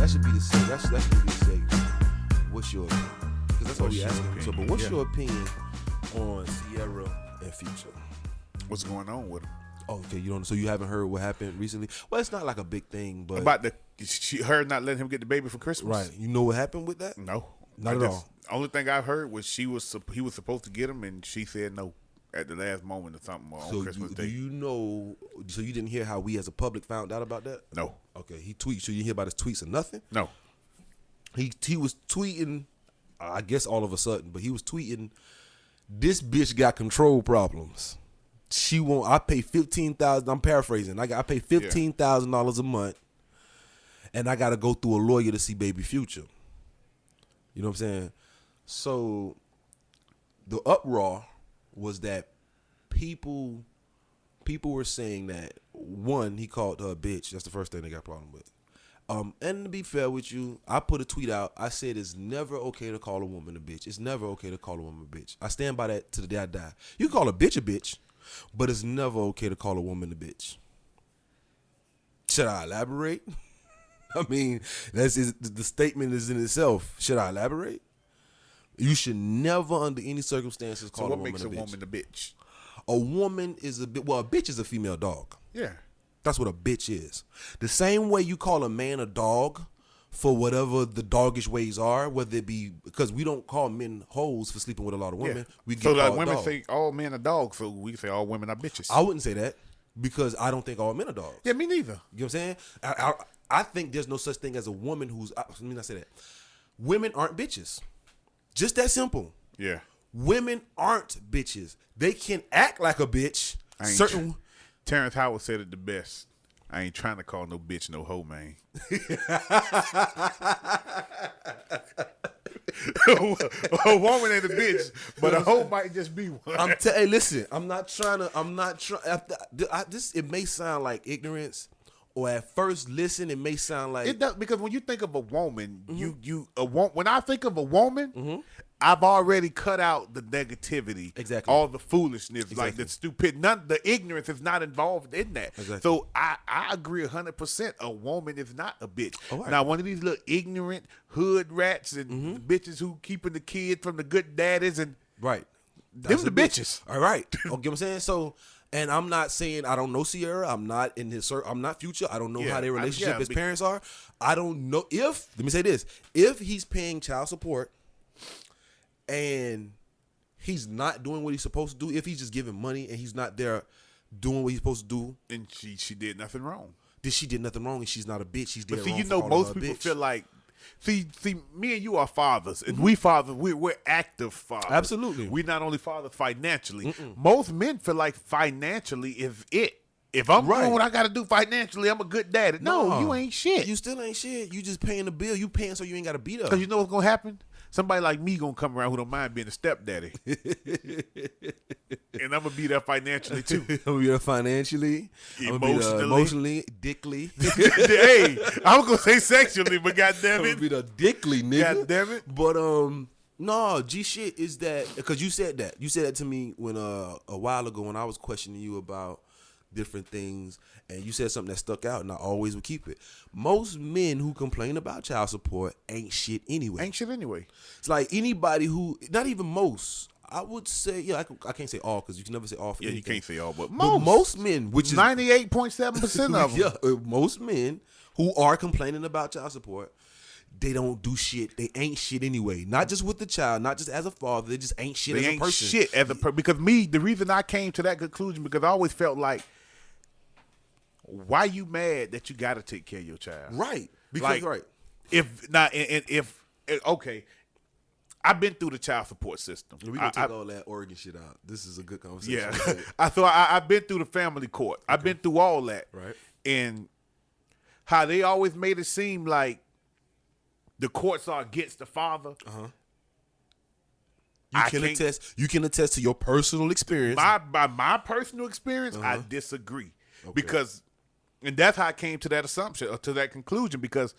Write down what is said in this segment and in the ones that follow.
That should be the segment. That should be the segment. What's your opinion? Because that's what we asking. So, but what's your opinion on Sierra and Future? What's going on with them? Oh, okay. You don't. So you haven't heard what happened recently? Well, it's not like a big thing, but about her not letting him get the baby for Christmas. Right. You know what happened with that? No, not at all. Only thing I've heard was he was supposed to get him, and she said no at the last moment or something on Christmas Day. Do you know? So you didn't hear how we as a public found out about that? No. Okay. He tweets. So you didn't hear about his tweets or nothing? No. He was tweeting. I guess all of a sudden, but he was tweeting. This bitch got control problems. She won't. I pay $15,000. I'm paraphrasing. I pay $15,000 a month, and I got to go through a lawyer to see baby Future. You know what I'm saying? So the uproar was that people were saying that, one, he called her a bitch. That's the first thing they got a problem with. And to be fair with you, I put a tweet out. I said it's never okay to call a woman a bitch. It's never okay to call a woman a bitch. I stand by that to the day I die. You can call a bitch, but it's never okay to call a woman a bitch. Should I elaborate? I mean, the statement is in itself. Should I elaborate? You should never, under any circumstances, call a woman a bitch. So what makes a woman a bitch? A woman is a bitch is a female dog. Yeah. That's what a bitch is. The same way you call a man a dog for whatever the doggish ways are, whether it be because we don't call men hoes for sleeping with a lot of women. Yeah. We get so like called women dogs. say all men are dogs, so we say all women are bitches. I wouldn't say that because I don't think all men are dogs. Yeah, me neither. You know what I'm saying? I think there's no such thing as a woman who's. Let me not say that. Women aren't bitches. Just that simple. Yeah. Women aren't bitches. They can act like a bitch. Terrence Howard said it the best. I ain't trying to call no bitch no hoe, man. A woman ain't a bitch, but a hoe might just be one. Hey, listen. I'm not trying. It may sound like ignorance, or at first listen, it may sound like it does, because when you think of a woman, when I think of a woman, mm-hmm. I've already cut out the negativity, exactly, all the foolishness, exactly, like the stupid. The ignorance is not involved in that. Exactly. So I agree 100%. A woman is not a bitch. Right. Now, one of these little ignorant hood rats and bitches who keeping the kids from the good daddies and right, them the bitches. All right, okay, what I'm saying so. And I'm not saying I don't know Sierra. I'm not in his. I'm not Future. I don't know how their relationship, his parents are. I don't know if. Let me say this: if he's paying child support, and he's not doing what he's supposed to do, if he's just giving money and he's not there doing what he's supposed to do, and she did nothing wrong. She did nothing wrong, and she's not a bitch. She's dead wrong. But see, most people feel like. See, me and you are fathers, and we're active fathers. Absolutely. We not only fathers financially. Most men feel like financially is it. If I'm doing what I got to do financially, I'm a good daddy. No, you ain't shit. You still ain't shit. You just paying the bill. You paying so you ain't got to beat up. Because you know what's gonna happen? Somebody like me gonna come around who don't mind being a stepdaddy, and I'm gonna be there financially too. I'm gonna be there financially, emotionally, dickly. Hey, I was gonna say sexually, but goddamn it, I'm gonna be the dickly nigga. Goddamn it. But no, G shit is that because you said that to me when a while ago when I was questioning you about different things, and you said something that stuck out, and I always would keep it. Most men who complain about child support ain't shit anyway. It's like anybody who, not even most, I would say, I can't say all because you can never say all for anything. You can't say all, but most men, which is 98.7% of them. Yeah, most men who are complaining about child support, they don't do shit. They ain't shit anyway. Not just with the child, not just as a father. They just ain't shit as a person. Shit as a person. Because the reason I came to that conclusion, because I always felt like, why you mad that you got to take care of your child? Right. Because, okay, I've been through the child support system. We're going to take all that Oregon shit out. This is a good conversation. Yeah. I've been through the family court. Okay. I've been through all that. Right. And how they always made it seem like the courts are against the father. Uh-huh. You can attest to your personal experience. By my personal experience, I disagree. Okay. Because, and that's how I came to that assumption, or to that conclusion, because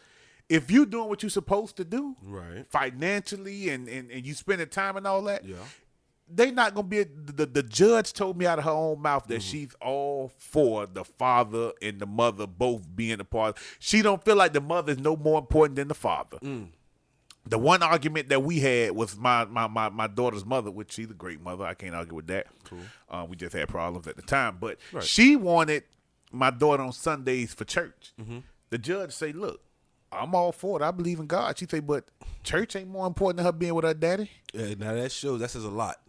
if you're doing what you're supposed to do, right, financially and you spending time and all that, they not gonna be. The judge told me out of her own mouth that she's all for the father and the mother both being a part. She don't feel like the mother is no more important than the father. The one argument that we had was my daughter's mother, which she's a great mother. I can't argue with that. Cool. We just had problems at the time, but she wanted my daughter on Sundays for church. The judge say, "Look, I'm all for it. I believe in God." She say, "But church ain't more important than her being with her daddy." Yeah, now that says a lot.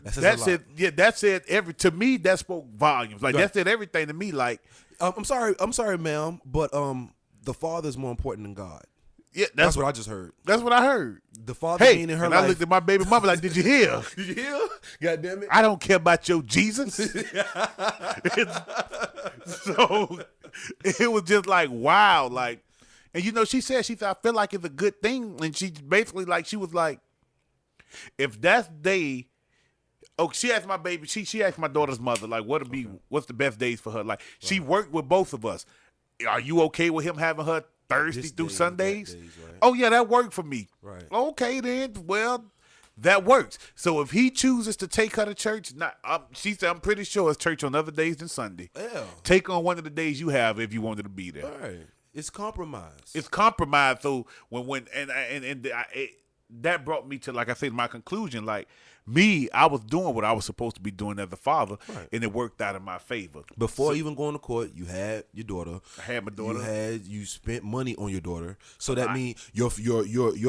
That's it. Yeah, that's it. To me, that spoke volumes. Like that said everything to me. Like, I'm sorry, ma'am, but the father is more important than God. Yeah, that's what I just heard. That's what I heard. The father being in her life. I looked at my baby mama like, "Did you hear? Did you hear? God damn it! I don't care about your Jesus." So it was just like, wow, like, and she said, I feel like it's a good thing, and she basically like, she was like, if that's day. Oh, she asked my baby. She asked my daughter's mother, like, what's the best days for her? Like, she worked with both of us. Are you okay with him having her Thursday through Sundays? Right. Oh yeah, that worked for me. Right. Okay then. Well, that works. So if he chooses to take her to church, she said, I'm pretty sure it's church on other days than Sunday. Yeah. Take on one of the days you have if you wanted to be there. All right. It's compromise. It's compromise. So that brought me to, like I said, my conclusion. Like me, I was doing what I was supposed to be doing as a father, and it worked out in my favor. Before even going to court, you had your daughter. I had my daughter. You spent money on your daughter, so that means your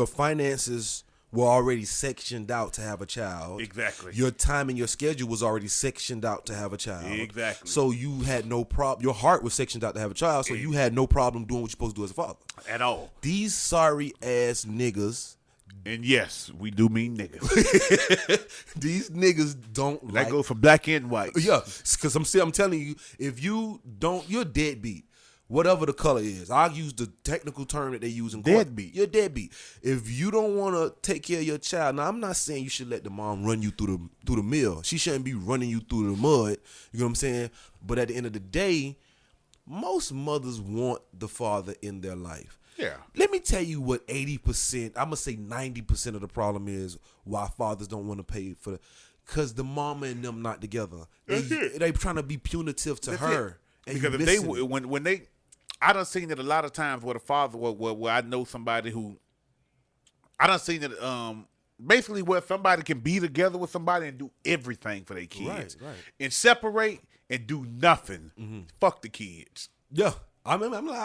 finances were already sectioned out to have a child. Exactly. Your time and your schedule was already sectioned out to have a child. Exactly. So you had no problem. Your heart was sectioned out to have a child, so you had no problem doing what you're supposed to do as a father. At all. These sorry ass niggas. And yes, we do mean niggas. These niggas don't that goes for black and white. Yeah, because I'm telling you, if you don't, you're deadbeat. Whatever the color is, I'll use the technical term that they use in court. Deadbeat. You're deadbeat. If you don't want to take care of your child, now I'm not saying you should let the mom run you through the mill. She shouldn't be running you through the mud. You know what I'm saying? But at the end of the day, most mothers want the father in their life. Yeah. Let me tell you what 80%, I'm going to say 90% of the problem is why fathers don't want to pay for because the mama and them not together. They trying to be punitive to her. Because if when they, I done seen it a lot of times where the father, where I know somebody who, I done seen it basically where somebody can be together with somebody and do everything for their kids. Right. And separate and do nothing. Fuck the kids. Yeah. I've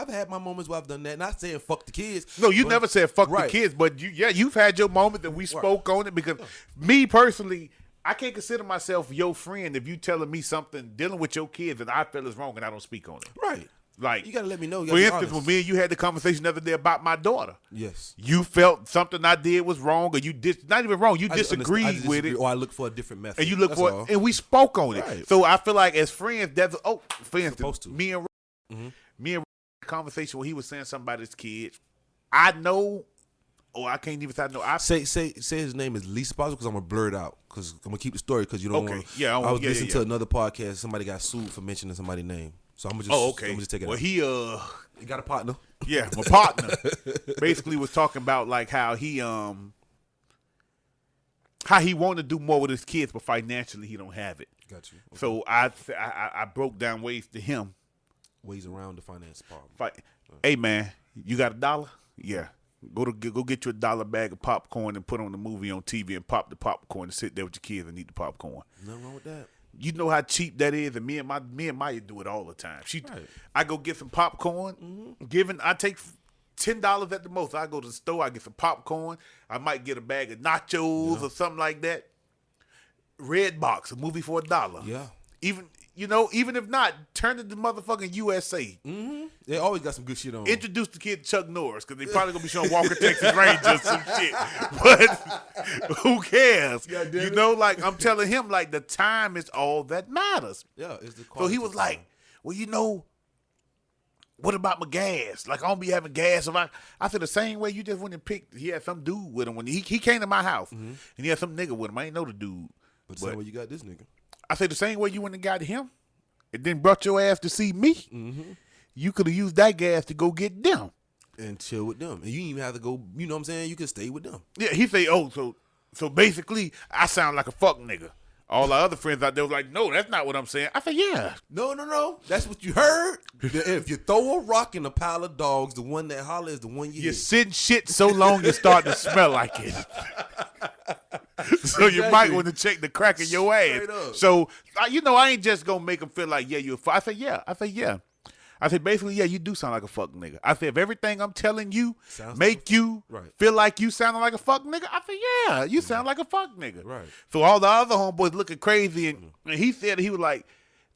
had my moments where I've done that. Not saying fuck the kids. No, you never said fuck the kids, but you've had your moment that we spoke on it because me personally, I can't consider myself your friend if you telling me something dealing with your kids that I feel is wrong and I don't speak on it. Right. Like, you gotta let me know. For instance, when me and you had the conversation the other day about my daughter. Yes. You felt something I did was wrong, or you not even wrong. You disagreed with it, or I looked for a different method. And you look for it, and we spoke on it. So I feel like as friends, for instance, me and conversation where he was saying something about his kids. I know, or I can't even say I know. I say his name is least possible because I'm gonna blur it out because I'm gonna keep the story because you don't want. Yeah, I was listening to another podcast. Somebody got sued for mentioning somebody's name. So I'm gonna just. I'm gonna just take it. Well, out. He got a partner. Yeah, my partner basically was talking about like how he wanted to do more with his kids, but financially he don't have it. Got you. Okay. So I broke down ways to him. Ways around the finance problem. Hey man, you got $1? Yeah. Go get you $1 bag of popcorn and put on the movie on TV and pop the popcorn and sit there with your kids and eat the popcorn. Nothing wrong with that. You know how cheap that is, and me and Maya do it all the time. I go get some popcorn. I take $10 at the most. I go to the store. I get some popcorn. I might get a bag of nachos or something like that. Red Box, a movie for $1. Yeah. Even if not, turn it to motherfucking USA. They always got some good shit on. Introduce the kid to Chuck Norris because they probably gonna be showing Walker Texas Rangers some shit. But who cares? Like I'm telling him, like the time is all that matters. Yeah, it's the quality. So he was like, well, what about my gas? Like I don't be having gas. I said the same way you just went and picked. He had some dude with him when he came to my house and he had some nigga with him. I ain't know the dude. But the same way you got this nigga. I said the same way you went and got him, and then brought your ass to see me. You could have used that gas to go get them and chill with them, and you didn't even have to go. You know what I'm saying? You could stay with them. Yeah, he say, so So basically, I sound like a fuck nigga. All our other friends out there was like, no, that's not what I'm saying. I said, yeah. No. That's what you heard. If you throw a rock in a pile of dogs, the one that holler is the one you You're hit. sitting shit so long you start to smell like it. So you might want to check the crack in your ass. So, I ain't just going to make them feel like, yeah, you're a fuck. I said, yeah. I said, basically, yeah, you do sound like a fuck nigga. I said, if everything I'm telling you make you feel like you sounding like a fuck nigga, I said, yeah, you sound like a fuck nigga. Right. So all the other homeboys looking crazy, and he said, he was like,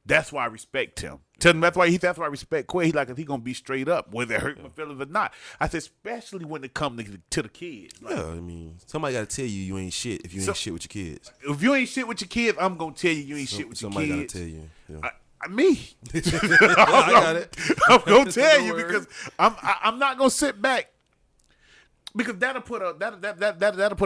that's why I respect him. Tell him that's why I respect Quez. He like, he gonna be straight up, whether it hurt my feelings or not. I said, especially when it comes to the kids. Like, yeah, I mean, somebody got to tell you ain't shit if you ain't shit with your kids. If you ain't shit with your kids, I'm gonna tell you ain't shit with your kids. Somebody got to tell you. Yeah. Me. I got it. I'm gonna tell you because I'm not gonna sit back because that'll put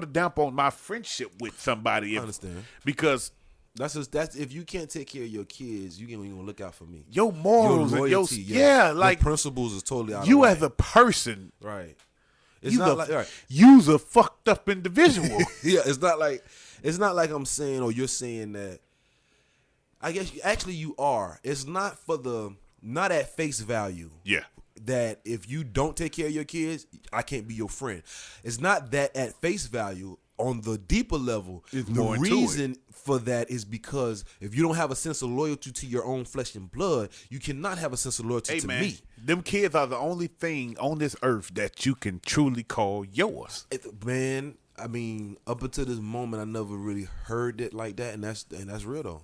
a damp on my friendship with somebody. I understand Because that's if you can't take care of your kids, you can't even look out for me. Your morals your loyalty, and like your principles is totally out. You of as a person, right? It's not like you's a fucked up individual. Yeah, it's not like I'm saying or you're saying that. I guess you are. It's not not at face value. Yeah. That if you don't take care of your kids, I can't be your friend. It's not that at face value. On the deeper level, the reason for that is because if you don't have a sense of loyalty to your own flesh and blood, you cannot have a sense of loyalty to me. Them kids are the only thing on this earth that you can truly call yours. Man, I mean, up until this moment, I never really heard it like that, and that's real though.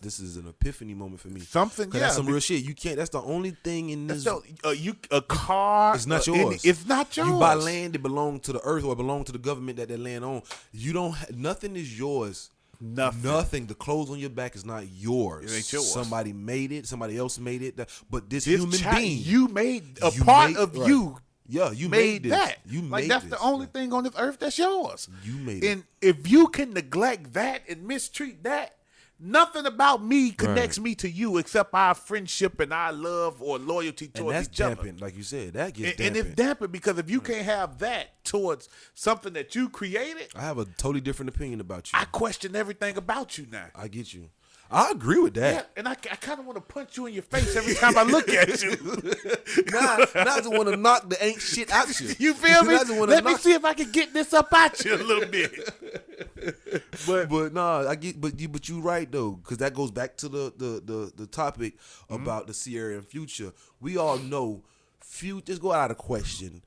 This is an epiphany moment for me. That's some real shit. You can't. That's the only thing in this. A car. It's not yours. It's not yours. You buy land that belong to the earth or belong to the government that land on. You don't. Nothing is yours. Nothing. The clothes on your back is not yours. It ain't yours. Somebody made it. Somebody else made it. But this human being, you made a part of you. Yeah, you made that. You like made that's this. the only thing on this earth that's yours. You made and if you can neglect that and mistreat that, nothing about me connects me to you except our friendship and our love or loyalty towards each other. Dampened, like you said, that gets dampened. And it's dampened because if you can't have that towards something that you created, I have a totally different opinion about you. I question everything about you now. I get you. I agree with that. Yeah, and I kind of want to punch you in your face every time I look at you. I just want to knock the ain't shit out you. You feel me? Let me see if I can get this up at you a little bit. But nah, I get. But you right though, because that goes back to the topic about the Sierra and Future. We all know, just go out of question.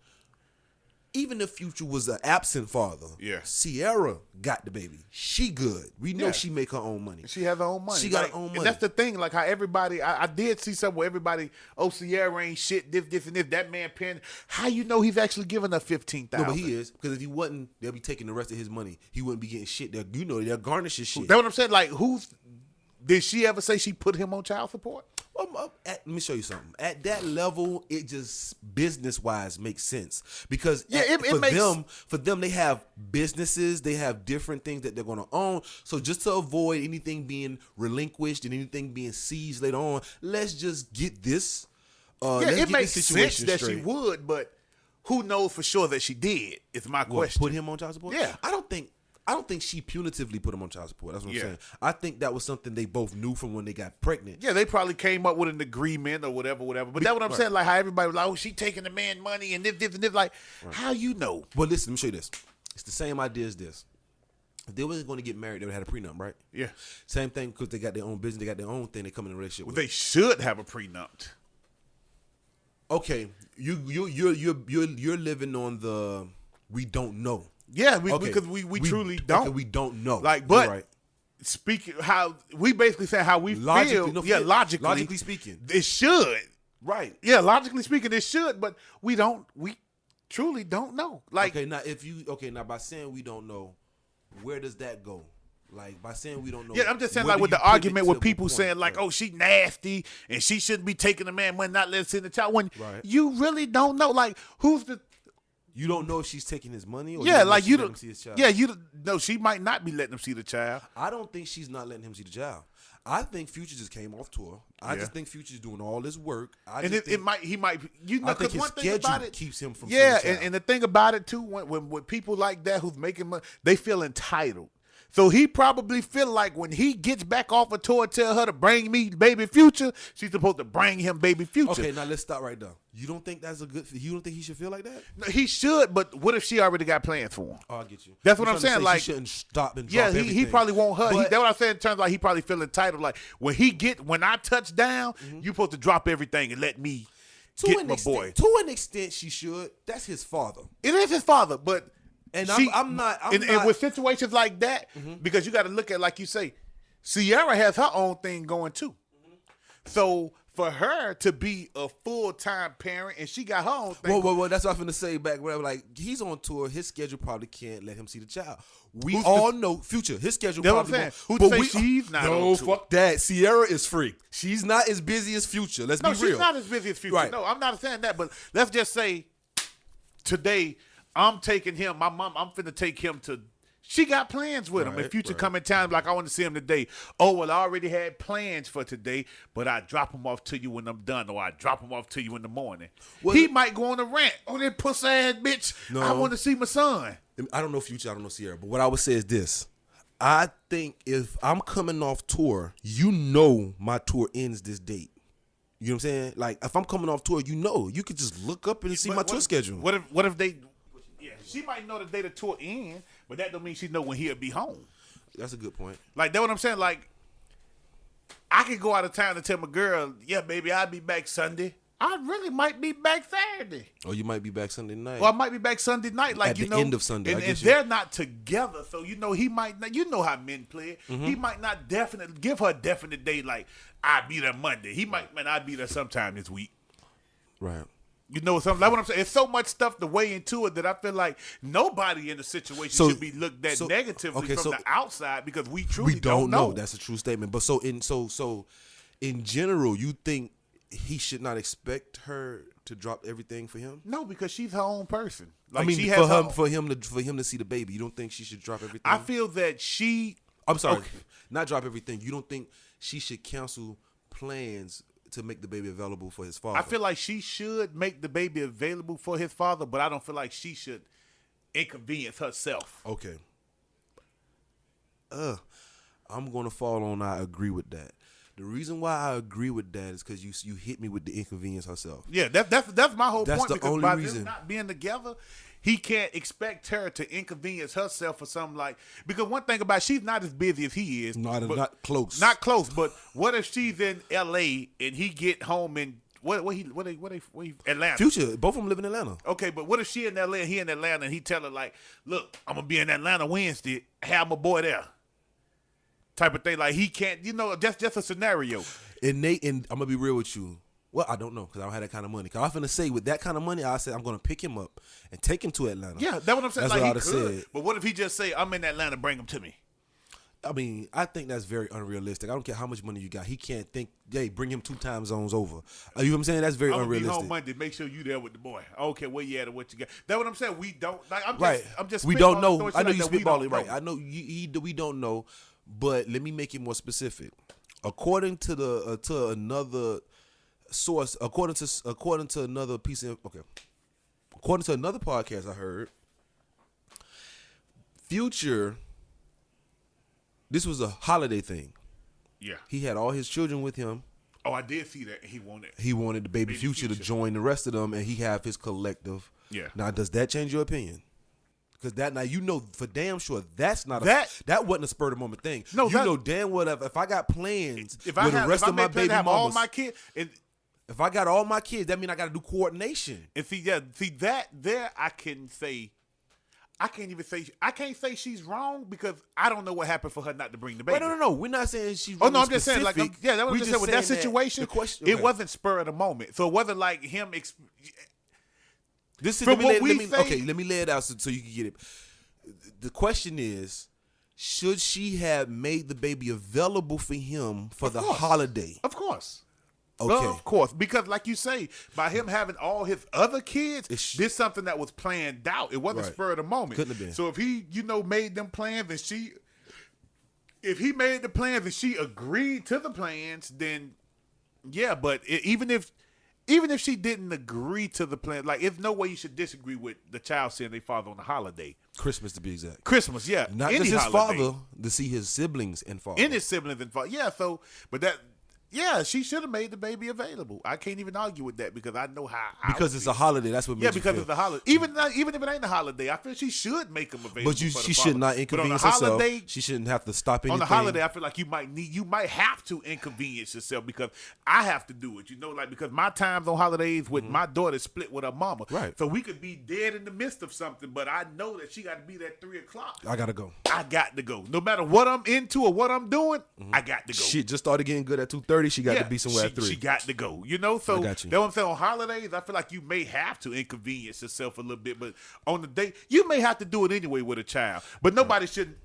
Even if Future was an absent father, Sierra got the baby. She good. We know she make her own money. She has her own money. She got her own money. And that's the thing. Like how everybody, I did see something where everybody, Sierra ain't shit. This, and this. That man paying. How you know he's actually giving her $15,000? No, but he is, because if he wasn't, they'll be taking the rest of his money. He wouldn't be getting shit. They'll garnish his shit. That's what I'm saying. Like did she ever say she put him on child support? Let me show you something. At that level, it just business-wise makes sense because for them, they have businesses, they have different things that they're going to own. So just to avoid anything being relinquished and anything being seized later on, let's just get this. It makes sense that she would, but who knows for sure that she did? Is my question. Put him on child support? Yeah, I don't think she punitively put him on child support. That's what I'm saying. I think that was something they both knew from when they got pregnant. Yeah, they probably came up with an agreement or whatever. But that's what I'm saying. Like how everybody was like, she taking the man money and this, and this. Like, how you know? Well, listen, let me show you this. It's the same idea as this. If they wasn't going to get married, they would have had a prenup, right? Yeah. Same thing because they got their own business, they got their own thing. They come in a relationship with. They should have a prenup. Okay, you're living on the we don't know. Yeah, because we truly don't. Okay, we don't know. Like, but speaking how we basically say how we feel. Logically speaking, it should. Right. Yeah, logically speaking, it should. But we don't. We truly don't know. Like, now by saying we don't know, where does that go? Like by saying we don't know. Yeah, I'm just saying like with the argument with people saying like, oh, she nasty and she shouldn't be taking the man money, not letting see the child. When you really don't know, like who's the. You don't know if she's taking his money, or like you don't see his child. Yeah, she might not be letting him see the child. I don't think she's not letting him see the child. I think Future just came off tour. I just think Future's doing all this work. He might, you know, I think because his one thing schedule about it keeps him from. Yeah, seeing the child. and the thing about it too, when people like that who's making money, they feel entitled. So he probably feel like when he gets back off a tour, tell her to bring me baby Future, she's supposed to bring him baby Future. Okay, now let's stop right there. You don't think that's a good? You don't think he should feel like that? No, he should, but what if she already got plans for him? Oh, I get you. That's what You're I'm trying to saying. say Like, she shouldn't stop and yeah, drop he everything. probably want her. But- That's what I'm saying. In terms of like he probably feel entitled. Like when I touch down, you supposed to drop everything and let me get my boy. To an extent, she should. That's his father. It is his father, but And she, I'm not. and with situations like that, because you got to look at, like you say, Sierra has her own thing going too. So for her to be a full-time parent and she got her own thing. Well, that's what I was finna say back. Where like he's on tour, his schedule probably can't let him see the child. We Who's all know Future. His schedule That's what probably I'm saying. won't. Who But say she's not No, on tour? fuck that. Sierra is free. She's not as busy as Future. Let's No, be real. she's not as busy as Future. Right. No, I'm not saying that. But let's just say today I'm taking him. I'm finna take him to. She got plans with him. Right, If Future right. come in town, like, I want to see him today. Oh, well, I already had plans for today, but I drop him off to you when I'm done, or I drop him off to you in the morning. Well, he might go on a rant. Oh, that pussy ass bitch. No. I want to see my son. I don't know Future. I don't know Sierra. But what I would say is this. I think if I'm coming off tour, you know my tour ends this date. You know what I'm saying? Like, if I'm coming off tour, you know. You could just look up and see my tour schedule. What if they? Yeah, she might know the day the tour ends, but that don't mean she know when he'll be home. That's a good point. Like, that's what I'm saying. Like, I could go out of town and tell my girl, yeah, baby, I'll be back Sunday. I really might be back Saturday. Or you might be back Sunday night. Well, I might be back Sunday night. Like, At you the know, end of Sunday, I and get you. they're not together, so you know he might not. You know how men play. Mm-hmm. He might not definitely give her a definite day. Like, I'll be there Monday. He might, man, I'll be there sometime this week. Right. You know something like what I'm saying? It's so much stuff to weigh into it that I feel like nobody in the situation should be looked at negatively from the outside, because we truly don't know. That's a true statement. But so in general, you think he should not expect her to drop everything for him? No, because she's her own person. Like, I mean, she has for him to see the baby, you don't think she should drop everything? I feel that she. I'm sorry, Okay. not drop everything. You don't think she should cancel plans to make the baby available for his father? I feel like she should make the baby available for his father, but I don't feel like she should inconvenience herself. Okay. I'm gonna fall on I agree with that. The reason why I agree with that is because you hit me with the inconvenience herself. Yeah, that's my whole That's point. the Because only by reason. them not being together, he can't expect her to inconvenience herself or something like. Because one thing about, she's not as busy as he is. Not close. Not close. But what if she's in L.A. and he get home in what Atlanta? Future, both of them live in Atlanta. Okay, but what if she in L.A. and he in Atlanta and he tell her, like, look, I'm gonna be in Atlanta Wednesday. Have my boy there. Type of thing. Like, he can't. You know, that's just a scenario. And I'm gonna be real with you. Well, I don't know, because I don't have that kind of money. Because I'm finna say, with that kind of money, I said I'm gonna pick him up and take him to Atlanta. Yeah, that's what I'm saying. That's Like, what he I'd have could. said. But what if he just say, I'm in Atlanta, bring him to me? I mean, I think that's very unrealistic. I don't care how much money you got. He can't think, hey, bring him 2 time zones over. You know what I'm saying? That's very I'm gonna be unrealistic. home Monday. Make sure you there with the boy. I don't care where you at or what you got. That's what I'm saying. We don't. Like, I'm just. We don't spitballing, know. throwing shit I know like you that. We spitballing don't right. know. I know we don't know, but let me make it more specific. According to the to another source, according to another piece of according to another podcast I heard, Future. This was a holiday thing. Yeah. He had all his children with him. Oh, I did see that. He wanted. He wanted the baby Future to Future. join the rest of them, and he have his collective. Yeah. Now, does that change your opinion? Because that, now you know for damn sure that's not that wasn't a spur of the moment thing. No, you know damn well if I got plans If with I the have, rest if I of my made plans baby to have all mamas, my kids, and if I got all my kids, that means I got to do coordination. see that there, I can say. I can't say she's wrong, because I don't know what happened for her not to bring the baby. Wait, no. We're not saying she's. Oh no, I'm just saying, like, that was we just saying with that saying situation. the question, It wasn't spur of the moment, so it wasn't like him. This is From let what me lay it out so you can get it. The question is, should she have made the baby available for him for the holiday? Of course. Okay. Of course. Because like you say, by him having all his other kids, this is something that was planned out. It wasn't Right. spur of the moment. Couldn't have been. So if he, made them plans and she if he made the plans and she agreed to the plans, then yeah. But even if she didn't agree to the plan, like, there's no way you should disagree with the child seeing their father on the holiday. Christmas, to be exact. Christmas, yeah. Not Any just his holiday. father, to see his siblings and father. And his siblings and father. Yeah, so, but that, yeah, she should have made the baby available. I can't even argue with that because I know how. Because it's a holiday. That's what makes Yeah, because you it's a holiday. Even if it ain't a holiday, I feel she should make them available. But she should not inconvenience herself. She shouldn't have to stop anything. On the holiday, I feel like you might have to inconvenience yourself because I have to do it. You know, like, because my times on holidays with my daughter split with her mama. Right. So we could be dead in the midst of something, but I know that she got to be there at 3:00. I gotta go. I got to go. No matter what I'm into or what I'm doing, I got to go. Shit just started getting good at 2:30. She got to be somewhere at 3. She got to go. You know, so I that's got you. what I'm saying. On holidays, I feel like you may have to inconvenience yourself a little bit, but on the day, you may have to do it anyway with a child. But nobody shouldn't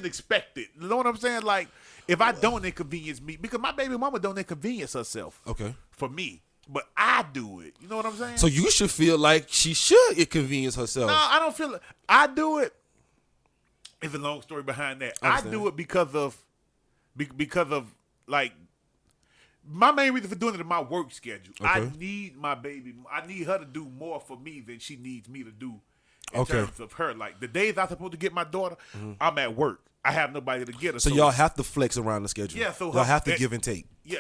expect it. You know what I'm saying? Like, if I don't inconvenience me, because my baby mama don't inconvenience herself. Okay. For me. But I do it. You know what I'm saying? So you should feel like she should inconvenience herself. No, I don't feel it. I do it. It's a long story behind that. I do it because of like, my main reason for doing it is my work schedule. Okay. I need my baby. I need her to do more for me than she needs me to do in terms of her. Like, the days I'm supposed to get my daughter, I'm at work. I have nobody to get her. So y'all have to flex around the schedule. Yeah, so y'all have to give and take. Yeah,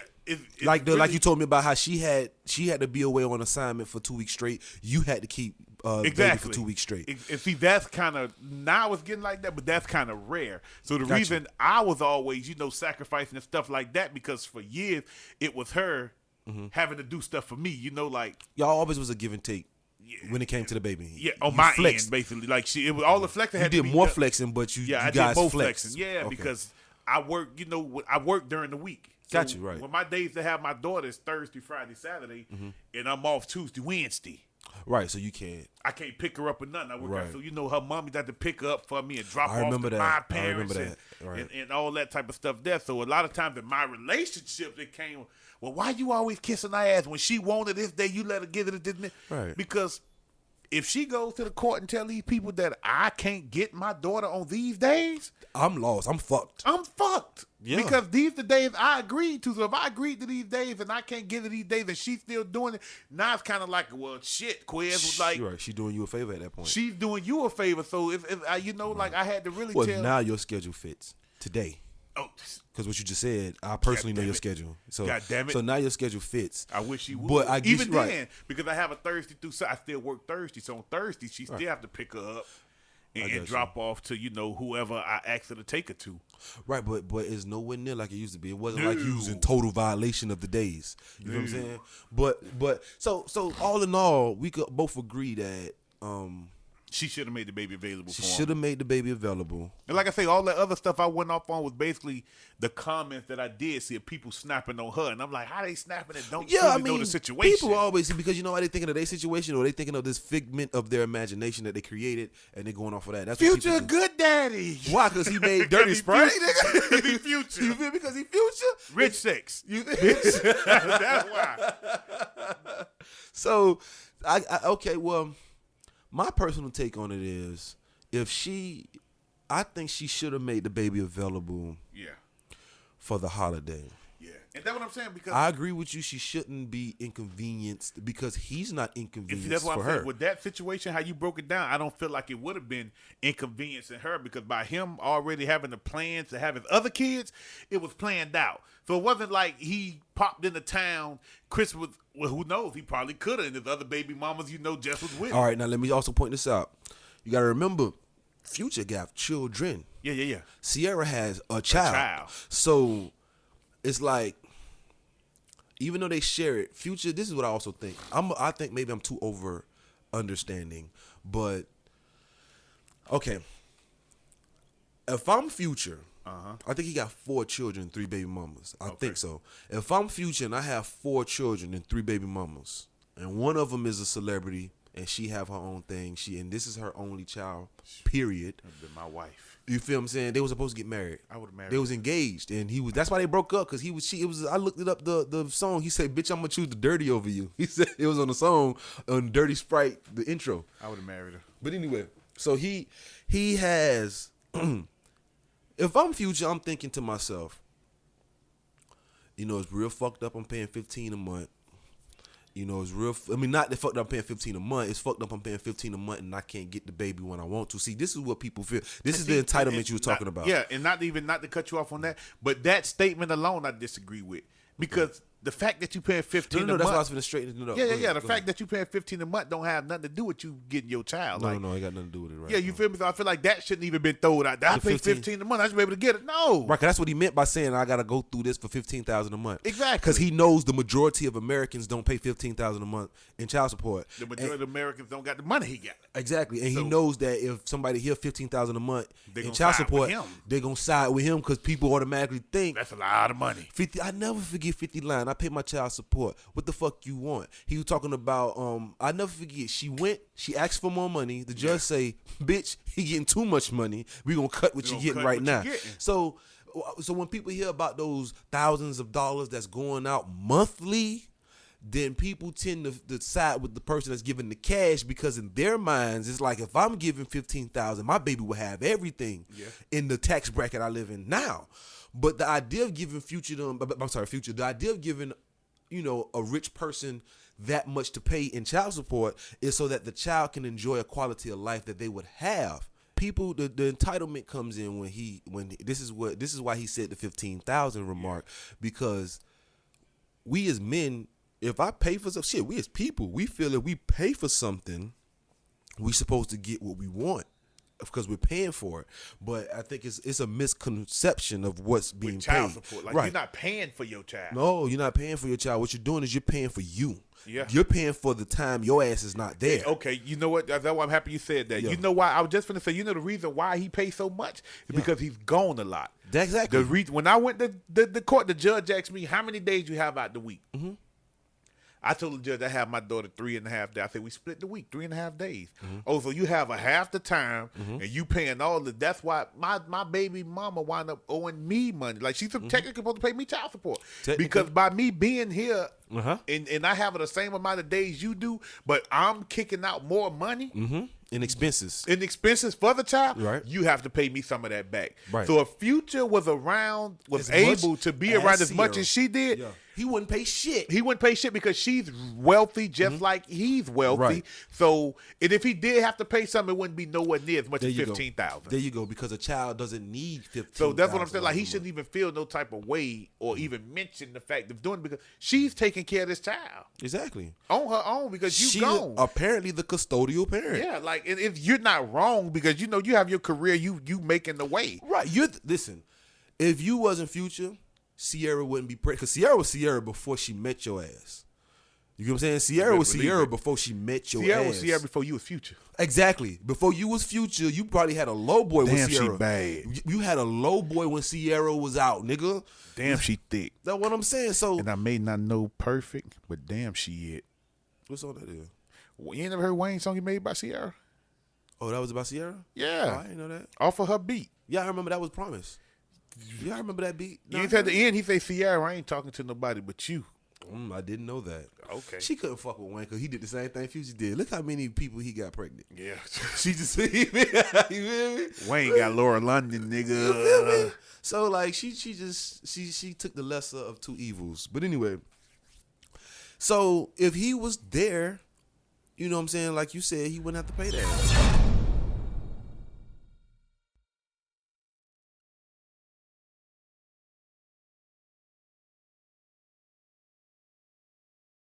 like you told me about how she had to be away on assignment for 2 weeks straight. You had to keep baby for 2 weeks straight. And see, that's kind of, now it's getting like that, but that's kind of rare. So the reason I was always, sacrificing and stuff like that, because for years it was her having to do stuff for me. Like, y'all always was a give and take. When it came to the baby, yeah, on my end, basically, like, it was all the flexing. You did more flexing, but you I guys did both flexed. flexing, yeah, okay. Because I work, I work during the week. So got you right. When my days to have my daughter is Thursday, Friday, Saturday, and I'm off Tuesday, Wednesday. Right, so you can't. I can't pick her up or nothing. I work right. out, so her mommy got to pick her up for me and drop I off remember to that. my parents Right. and all that type of stuff there. So a lot of times in my relationship, it came, well, why you always kissing her ass? When she wanted this day, you let her get it this minute. Right. Because if she goes to the court and tell these people that I can't get my daughter on these days, I'm lost. I'm fucked. Yeah. Because these the days I agreed to. So if I agreed to these days and I can't get it these days and she's still doing it, now it's kind of like, well, shit, Quez was like, right. She's doing you a favor at that point. She's doing you a favor. So if like, I had to really tell. Now your schedule fits today. Oh, because what you just said, I personally know your schedule. So, God damn it. So now your schedule fits. I wish she would. But I guess, even then, because I have a Thursday through Sunday, I still work Thursday. So on Thursday, she still have to pick her up and drop off to whoever I asked her to take her to. Right, but it's nowhere near like it used to be. It wasn't like you was in total violation of the days. You know what I'm saying? But so all in all, we could both agree that she should have made the baby available for him. She should have made the baby available. And like I say, all that other stuff I went off on was basically the comments that I did see of people snapping on her. And I'm like, how they snapping and don't know the situation? People always, because you know why they thinking of their situation, or they thinking of this figment of their imagination that they created, and they're going off of that. That's Future what good daddy. Why? Because he made Dirty Sprite? Because he Future. You feel me? Because he Future? Rich sex. Bitch. That's why. So, okay, well, my personal take on it is, I think she should have made the baby available. Yeah. For the holiday. Yeah. And that's what I'm saying, because I agree with you. She shouldn't be inconvenienced because he's not inconvenienced that's why for I'm her. saying, with that situation, how you broke it down, I don't feel like it would have been inconveniencing her, because by him already having the plans to have his other kids, it was planned out. So it wasn't like he popped into town. Chris was, well, who knows? He probably could have, and his other baby mamas, Jess was with him. All right, now let me also point this out. You got to remember, Future got children. Yeah. Sierra has a child. So it's like, even though they share it, Future, this is what I also think. I think maybe I'm too over understanding, but okay. If I'm Future, I think he got 4 children, 3 baby mamas. I think so. If I'm Future and I have 4 children and 3 baby mamas, and one of them is a celebrity and she have her own thing, and this is her only child, period. That'd be my wife. You feel what I'm saying? They were supposed to get married. I would have married. They was engaged, and that's why they broke up, because I looked it up, the song. He said, "Bitch, I'm gonna choose the dirty over you." He said it was on the song on Dirty Sprite, the intro. I would have married her. But anyway, so he has if I'm Future, I'm thinking to myself, it's real fucked up. I'm paying $15 a month. It's real. I mean, not the fucked up. I'm paying $15 a month. It's fucked up. I'm paying $15 a month, and I can't get the baby when I want to. See, this is what people feel. This is the entitlement you were talking about. Yeah, and not to cut you off on that, but that statement alone, I disagree with, because the fact that you paying $15 a month. That's why I was finna straighten it up. Yeah. The fact that you paying $15 a month don't have nothing to do with you getting your child. No, it got nothing to do with it, right? Yeah, you feel me? So I feel like that shouldn't even been thrown out. I pay $15 a month. I should be able to get it. No, right? 'Cause that's what he meant by saying I gotta go through this for $15,000 a month. Exactly. Because he knows the majority of Americans don't pay $15,000 a month in child support. The majority of Americans don't got the money he got. Exactly, and he knows that if somebody here $15,000 a month in child side support, with him. they're gonna side with him because people automatically think That's a lot of money. 50. I never forget 50 line. I pay my child support. What the fuck you want? He was talking about. I never forget. She asked for more money. The judge say, "Bitch, he getting too much money. We gonna cut what you getting right now." So when people hear about those thousands of dollars that's going out monthly, then people tend to side with the person that's giving the cash, because in their minds it's like, if I'm giving $15,000, my baby will have everything in the tax bracket I live in now. But the idea of giving Future, the idea of giving a rich person that much to pay in child support is so that the child can enjoy a quality of life that they would have. People, the entitlement comes in when this is why he said the 15,000 remark, because we as men, if I pay for some shit, we as people, we feel that we pay for something, we supposed to get what we want because we're paying for it. But I think it's a misconception of what's being with child paid. Support. Like, right. You're not paying for your child. No, you're not paying for your child. What you're doing is you're paying for you. Yeah. You're paying for the time your ass is not there. Okay, you know what? That's why I'm happy you said that. Yeah. You know why? I was just going to say, the reason why he pays so much is because he's gone a lot. Exactly. The reason, when I went to the court, the judge asked me, how many days you have out the week? Mm-hmm. I told the judge I have my daughter 3.5 days. I said, we split the week, 3.5 days. Mm-hmm. Oh, so you have a half the time, and you paying all the. That's why my baby mama wound up owing me money. Like, she's technically supposed to pay me child support. Because by me being here, and I have the same amount of days you do, but I'm kicking out more money. In expenses. For the child, right. You have to pay me some of that back. Right. So if Future was around, was able to be around as much as she did, he wouldn't pay shit. He wouldn't pay shit because she's wealthy, just like he's wealthy. Right. So, and if he did have to pay something, it wouldn't be nowhere near as much as $15,000. There you go, because a child doesn't need $15,000. So that's what I'm saying. Like, he shouldn't even feel no type of way or even mention the fact of doing it, because she's taking care of this child. Exactly. On her own, because she's gone. Apparently the custodial parent. Yeah, like, if you're not wrong, because you have your career, you making the way. Right. Listen, if you wasn't Future, Sierra wouldn't be pregnant. Because Sierra was Sierra before she met your ass. You know what I'm saying? Sierra was Sierra before she met your ass. Sierra was Sierra before you was Future. Exactly. Before you was Future, you probably had a low boy with Sierra. She bad. You had a low boy when Sierra was out, nigga. Damn, she thick. That's what I'm saying. So, and I may not know perfect, but damn, she it. What's on that is? You ain't never heard Wayne's song he made by Sierra? Oh, that was about Sierra? Yeah. Oh, I didn't know that. Off of her beat. Yeah, I remember that was Promise. Yeah, I remember that beat. You ain't at the end, he say, Sierra, I ain't talking to nobody but you. I didn't know that. Okay. She couldn't fuck with Wayne because he did the same thing Future did. Look how many people he got pregnant. Yeah. She just, you feel me? Wayne got Laura London, nigga. You feel me? So, like, she took the lesser of two evils. But anyway, so if he was there, you know what I'm saying? Like you said, he wouldn't have to pay that.